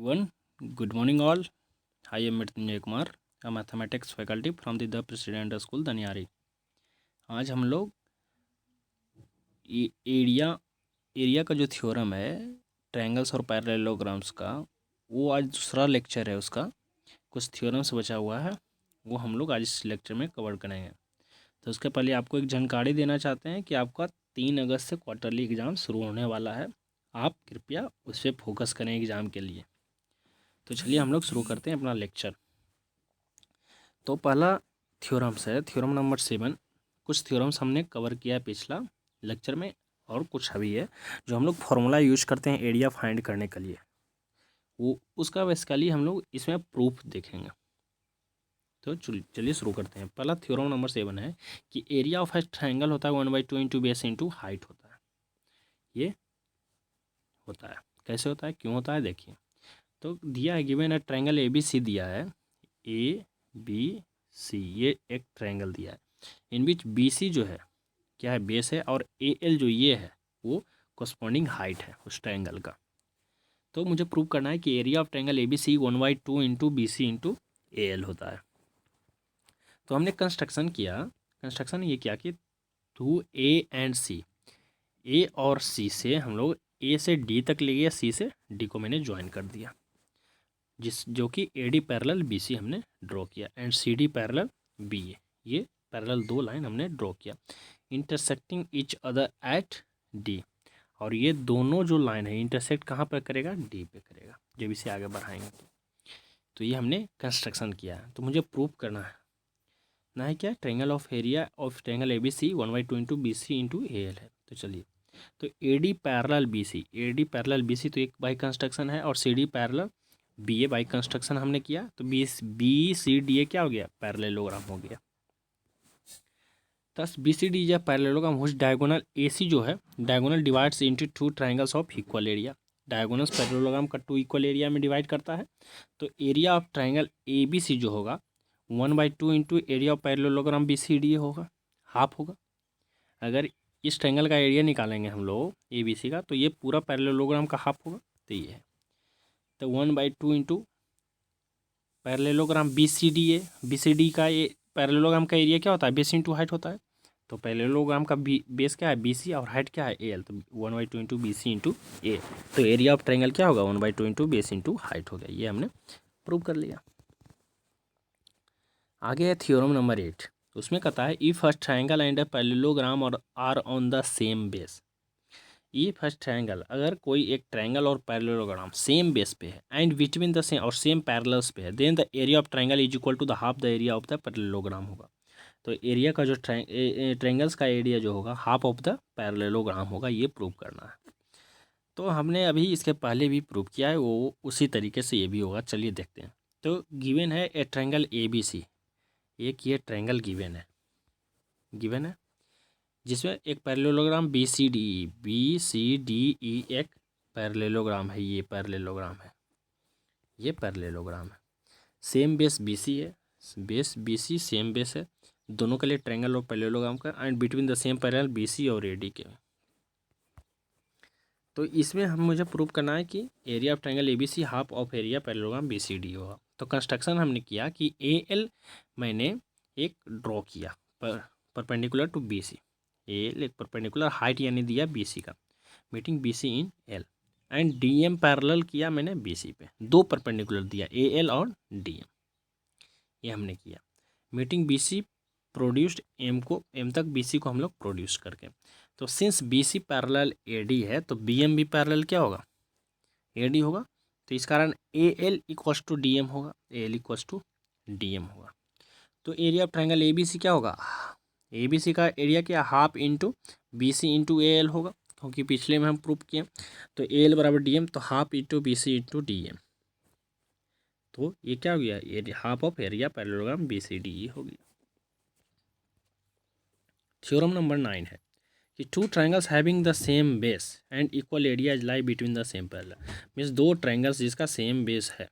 Everyone, good morning all. I am Mrityunjay Kumar, a mathematics faculty from the President School, दनियारी। आज हम लोग area का जो theorem है ट्रायंगल्स और पैरेललोग्राम्स का, वो आज दूसरा लेक्चर है। उसका कुछ थ्योरम्स बचा हुआ है, वो हम लोग आज इस लेक्चर में कवर करेंगे। तो उसके पहले आपको एक जानकारी देना चाहते हैं कि आपका 3 अगस्त से क्वार्टरली एग्ज़ाम शुरू होने वाला है। आप कृपया उस पर फोकस करें एग्ज़ाम के लिए। तो चलिए हम लोग शुरू करते हैं अपना लेक्चर। तो पहला थ्योरम्स है थ्योरम नंबर 7। कुछ थ्योरम्स हमने कवर किया है पिछला लेक्चर में, और कुछ अभी है जो हम लोग फार्मूला यूज करते हैं एरिया फाइंड करने के लिए। वो उसका बेसिकली हम लोग इसमें प्रूफ देखेंगे। तो चलिए शुरू करते हैं। पहला थ्योरम नंबर 7 है कि एरिया ऑफ ए ट्रायंगल होता है 1/2 इंटू बेस इंटू हाइट होता है। ये होता है, कैसे होता है, क्यों होता है, देखिए। तो दिया है, गिवन है ट्रायंगल ABC दिया है, ABC ये एक ट्रायंगल दिया है। इन बीच BC जो है क्या है, बेस है, और AL जो ये है वो कॉरस्पॉन्डिंग हाइट है उस ट्रायंगल का। तो मुझे प्रूव करना है कि area of triangle ABC 1/2 into BC into AL होता है। तो हमने कंस्ट्रक्शन ये किया कि through A and C, A और C से हम लोग A से D तक ले गए, C से D को मैंने ज्वाइन कर दिया, जो कि AD पैरेलल BC हमने ड्रॉ किया एंड CD पैरेलल BA। ये पैरेलल दो लाइन हमने ड्रॉ किया intersecting each other at D। और ये दोनों जो लाइन है इंटरसेक्ट कहाँ पर करेगा, D पे करेगा जब इसे आगे बढ़ाएंगे। तो ये हमने कंस्ट्रक्शन किया है। तो मुझे प्रूव करना है क्या, triangle of area of triangle ABC 1/2 into BC into AL है। तो चलिए, तो AD पैरेलल BC तो एक बाई कंस्ट्रक्शन है, और CD parallel BA by construction हमने किया। तो BCDA क्या हो गया, पैरेललोग्राम हो गया। थस BCD या पैरेललोग्राम हुज डायगोनल AC जो है diagonal divides into 2 triangles of equal area. Diagonals parallelogram का 2 इक्वल एरिया में डिवाइड करता है। तो एरिया ऑफ ट्रायंगल ABC जो होगा 1/2 into area of parallelogram BCD होगा, हाफ होगा। अगर इस ट्रायंगल का एरिया निकालेंगे हम लोग ABC का, तो ये पूरा पैरेललोग्राम का हाफ होगा। तो ये है, तो 1/2 इंटू पैरेललोग्राम BCD का ये पैरेललोग्राम का एरिया क्या होता है, बेस इंटू हाइट होता है। तो पैरेललोग्राम का बेस क्या है BC और हाइट क्या है AL। तो 1/2 इंटू BC इंटू A। तो एरिया ऑफ ट्रायंगल क्या होगा 1/2 इंटू बेस इंटू हाइट हो गया। ये हमने प्रूव कर लिया। आगे है थ्योरम नंबर 8। उसमें कहता है if a triangle and a parallelogram और are on the same base. If a triangle, अगर कोई एक ट्रायंगल और पैरेललोग्राम सेम बेस पे है एंड बिटवीन द सेम और सेम पैरेलल्स पे है, then the area of triangle is equal to the half the area of the parallelogram होगा। तो एरिया का जो ट्रायंगल्स का एरिया जो होगा हाफ ऑफ द पैरेललोग्राम होगा। ये प्रूव करना है। तो हमने अभी इसके पहले भी प्रूव किया है, वो उसी तरीके से ये भी होगा। चलिए देखते हैं। तो गिवन है ए ट्रायंगल ABC, एक ये ट्रायंगल गिवन है जिसमें एक पैरेललोग्राम BCDE एक पैरेललोग्राम है। ये पैरेललोग्राम है, सेम बेस BC है, बेस BC सेम बेस है दोनों के लिए ट्रायंगल और पैरेललोग्राम का, and between the same parallel BC और AD के। तो इसमें मुझे प्रूव करना है कि area of triangle ABC half of area parallelogram BCD होगा। तो कंस्ट्रक्शन हमने किया कि AL मैंने एक ड्रॉ किया परपेंडिकुलर टू BC। AL एक परपेंडिकुलर हाइट यानी दिया BC का, meeting BC in L, and DM parallel किया मैंने BC पे, दो परपेंडिकुलर दिया AL और DM। ये हमने किया मीटिंग BC प्रोड्यूस्ड M तक BC को हम लोग प्रोड्यूस करके। तो सिंस BC पैरेलल AD है, तो BM भी पैरेलल क्या होगा, AD होगा। तो इस कारण AL इक्वल्स टू DM होगा, AL इक्वल्स टू DM होगा। तो एरिया ऑफ ट्रायंगल ABC क्या होगा, ABC का एरिया क्या, half into BC into AL होगा, क्योंकि पिछले में हम प्रूव किए। तो AL बराबर DM, तो half into BC into DM। तो ये क्या हो गया, half of area parallelogram BCDE हो गया। थ्योरम नंबर 9 है कि two triangles having the same base and equal areas lie between the same parallel. Means दो ट्रायंगल्स जिसका सेम बेस है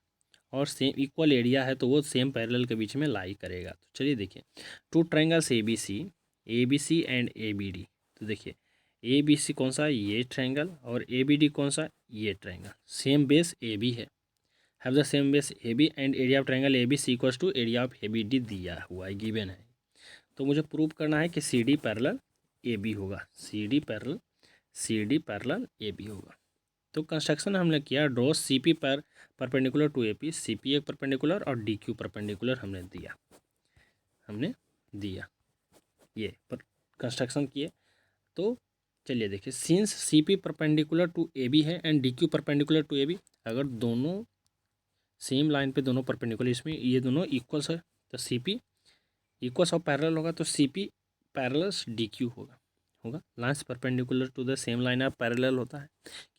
और सेम इक्वल एरिया है, तो वो सेम पैरेलल के बीच में लाई करेगा। तो चलिए देखिए, two triangles ABC and ABD। तो देखिए ABC कौन सा, ये ट्रायंगल, और ABD कौन सा, ये ट्रायंगल। सेम बेस AB है, have the same base A B and area of triangle A B C equals to area of A B D दिया हुआ है, गिवन है। तो मुझे प्रूव करना है कि C D parallel A B होगा, C D parallel A B होगा। तो कंस्ट्रक्शन हमने किया, draw C P perpendicular to A P, C P एक परपेंडिकुलर और डी क्यू परपेंडिकुलर हमने दिया ये पर कंस्ट्रक्शन किए। तो चलिए देखिए, since C P perpendicular to A B है and D Q perpendicular to A B, अगर दोनों सेम लाइन पे दोनों परपेंडिकुलर, इसमें ये दोनों इक्वल्स है तो सी पी इक्वल्स और पैरेलल होगा, तो C P parallels D Q होगा lines perpendicular to the same line of parallel होता है,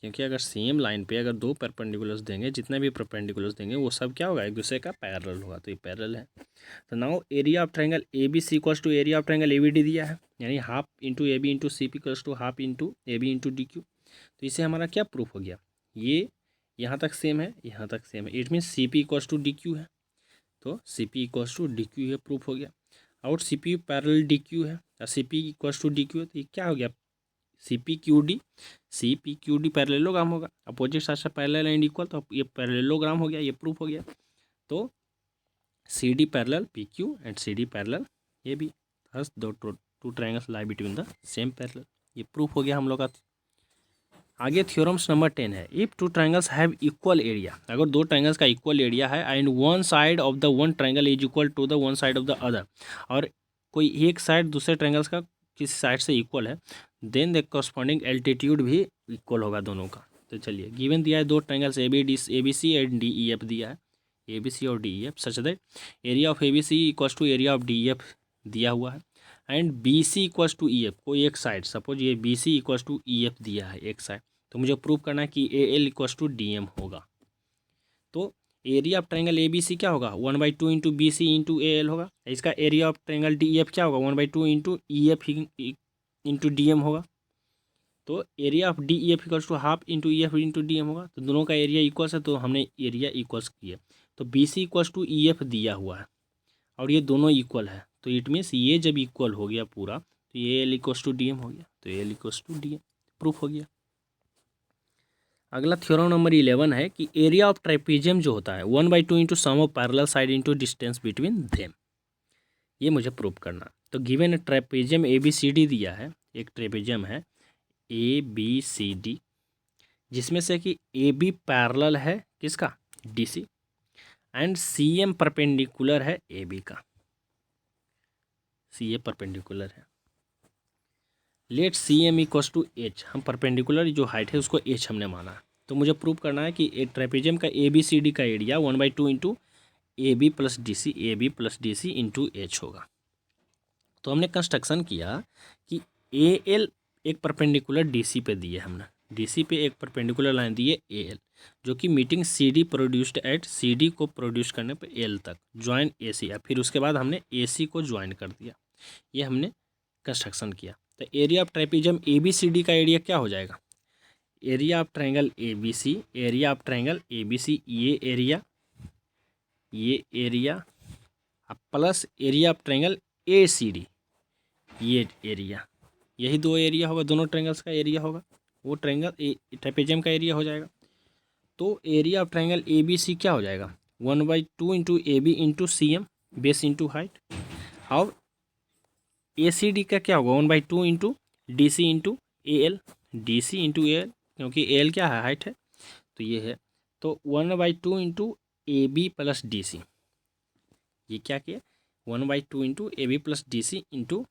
क्योंकि अगर सेम लाइन पे अगर दो परपेंडिकुलर्स देंगे, जितने भी परपेंडिकुलर्स देंगे वो सब क्या होगा, एक दूसरे का पैरेलल होगा, तो ये पैरेलल है। तो now area of triangle A B C equals to area of triangle A B D दिया है, यानी half into A B into C P equals to half into A B into D Q. तो इससे हमारा क्या proof हो गया, ये यहाँ तक सेम है, यहाँ तक सेम है, it mean C P equals to D Q है, तो C P equals to D Q है, प्रूफ हो गया। और C P parallel D Q है, C P equals to D Q है, तो ये क्या हो गया, C P Q D parallelogram होगा, अपोजिट साइड से पैरेलल एंड इक्वल, तो ये पैरेललोग्राम हो गया, ये प्रूफ हो गया। तो C D parallel P Q and C D parallel A B, thus दो two triangles lie between the same parallel, ये प्रूफ हो गया हम लोग का। आगे थ्योरम्स नंबर 10 है, if two triangles have equal area, अगर दो ट्रायंगल्स का इक्वल एरिया है and one side of the one triangle is equal to the one side of the other, और कोई एक साइड दूसरे ट्रायंगल्स का किसी साइड से इक्वल है, देन द कॉरस्पॉन्डिंग एल्टीट्यूड भी इक्वल होगा दोनों का। तो चलिए, गिवन दिया है दो triangles A B C and D E F दिया है, ए बी सी और D E F, such that area of A B C equals to area of D E F दिया हुआ है, and B C equals to E F, कोई एक side, suppose ये B C equals to E F दिया है एक side, तो मुझे प्रूव करना है कि A L equals to D M होगा। तो area of triangle A B C क्या होगा, 1/2 into B C into A L होगा। इसका area of triangle D F क्या होगा, 1/2 into E F into D M होगा। तो area of D E F equals to half into E F into D M होगा। तो दोनों का एरिया इक्वल्स है, तो हमने एरिया इक्वल्स किया। तो B C equals to E F दिया हुआ है और ये दोनों इक्वल है, तो इट मीन्स ये जब इक्वल हो गया पूरा, तो ये L equals to D M हो गया, तो L equals to D M proof हो गया। अगला थ्योरम नंबर 11 है कि एरिया ऑफ ट्राइपेजियम जो होता है 1/2 into sum of parallel side into distance between them, ये मुझे प्रूव करना। तो given trapezium A B C D दिया है, एक ट्राइपेजियम है ए बी सी डी, जिसमें से कि ए बी पैरेलल है किसका, D C, and C M perpendicular है ए बी का, सी ए परपेंडिकुलर है। Let C M equals to H, हम परपेंडिकुलर जो हाइट है उसको एच हमने माना। तो मुझे प्रूव करना है कि ट्राइपेजियम का ए बी सी डी का area 1/2 into A B plus D C into H होगा। तो हमने कंस्ट्रक्शन किया कि ए एल एक परपेंडिकुलर डी सी पे दिए, हमने डी सी पे एक परपेंडिकुलर लाइन दी है ए एल, जो कि meeting C D produced at C D को प्रोड्यूस करने पे एल तक ज्वाइन ए सी, फिर उसके बाद हमने ए सी को ज्वाइन कर दिया, ये हमने कंस्ट्रक्शन किया। तो area of trapezium A B C D का एरिया क्या हो जाएगा, area of triangle A B C, area of triangle A B C, ये area plus area of triangle A C D, ये एरिया, यही दो एरिया होगा, दोनों ट्रायंगल्स का एरिया होगा, वो ट्रायंगल ट्राइपेजियम का एरिया हो जाएगा। तो area of triangle A B C क्या हो जाएगा, 1/2 into A B into C M base into height, और ए सी डी का क्या होगा 1/2 into D C into A L, D C into A L, क्योंकि ए एल क्या है, हाइट है, तो ये है। तो 1/2 into A B plus D C, ये क्या किया 1/2 into A B plus D C into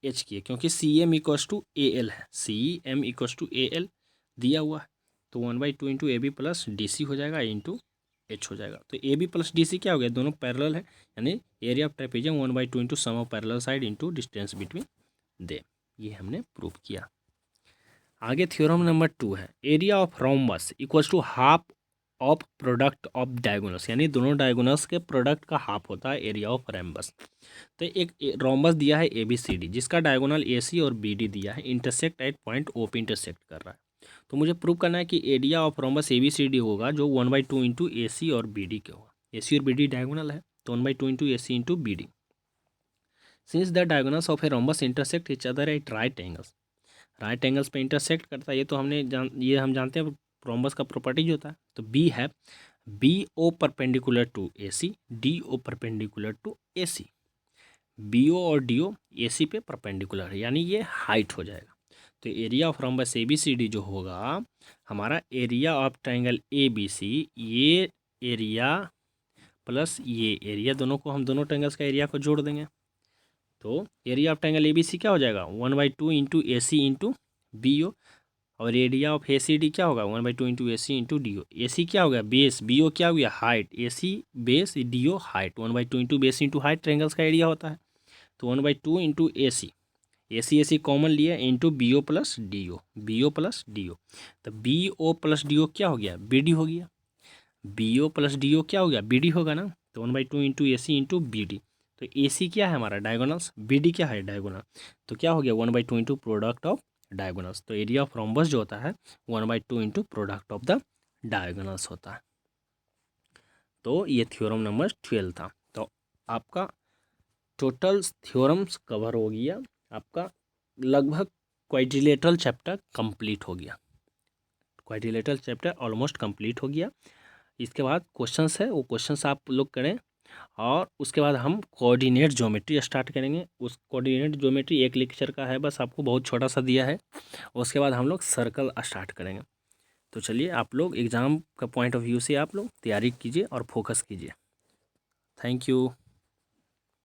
H किए, क्योंकि C M equals to A L है, C M equals to A L दिया हुआ है, तो 1/2 into A B plus D C हो जाएगा इंटू एच हो जाएगा। तो A B plus D C क्या हो गया, दोनों पैरेलल है, यानी area of trapezium 1/2 into sum of parallel side into distance between them, ये हमने प्रूव किया। आगे थ्योरम नंबर 2 है, area of rhombus equals to half of product of diagonals, यानी दोनों डायगोनल्स के प्रोडक्ट का हाफ होता है एरिया ऑफ रोम्बस। तो एक रोम्बस दिया है ए बी सी डी, जिसका डायगोनल ए सी और बी डी दिया है, इंटरसेक्ट एट पॉइंट ओ पे इंटरसेक्ट कर रहा है। तो मुझे प्रूव करना है कि area of rhombus A B C D होगा जो 1/2 इंटू ए सी और बी डी के होगा, ए सी और बी डी डायगोनल है, तो 1/2 into A C into B D. Since the diagonals of a rhombus intersect each other at right angles पे intersect करता है, ये तो हम जानते हैं रोम्बस का प्रॉपर्टीज होता है। तो बी है B O perpendicular to A C, D O perpendicular to A C. B O और डी ओ ए सी पे परपेंडिकुलर है, यानी ये हाइट हो जाएगा। तो area of rhombus A B C D जो होगा हमारा area of triangle A B C, ये एरिया प्लस ये एरिया, दोनों को हम दोनों ट्राइंगल्स का एरिया को जोड़ देंगे। तो area of triangle A B C क्या हो जाएगा 1/2 into A C into B O, और area of A C D क्या होगा 1/2 into A C into D O. A C क्या हो गया बेस, बी ओ क्या हो गया height, A C base D O height, 1/2 into base into height triangles का एरिया होता है। तो 1/2 इंटू ए सी कॉमन लिया into B O plus D O, B O plus D O. तो B O plus D O क्या हो गया B D हो गया, B O plus D O क्या हो गया बी डी होगा ना। तो 1/2 into A C into B D. तो ए सी क्या है हमारा डायगोनल्स, बी डी क्या है डायगोनल। तो क्या हो गया 1/2 इंटू प्रोडक्ट ऑफ डायगोनल्स। तो एरिया ऑफ रोम्बस जो होता है 1/2 into product of the diagonals होता है। तो ये थ्योरम नंबर 12 था। तो आपका टोटल थ्योरम्स कवर हो गया, आपका लगभग क्वाड्रिलेटरल चैप्टर कंप्लीट हो गया, क्वाड्रिलेटरल चैप्टर ऑलमोस्ट कंप्लीट हो गया। इसके बाद क्वेश्चंस है, वो क्वेश्चंस आप लोग करें, और उसके बाद हम कोऑर्डिनेट ज्योमेट्री स्टार्ट करेंगे। उस कोऑर्डिनेट ज्योमेट्री एक लेक्चर का है बस, आपको बहुत छोटा सा दिया है। उसके बाद हम लोग सर्कल स्टार्ट करेंगे। तो चलिए आप लोग एग्ज़ाम का पॉइंट ऑफ व्यू से आप लोग तैयारी कीजिए और फोकस कीजिए। Thank you.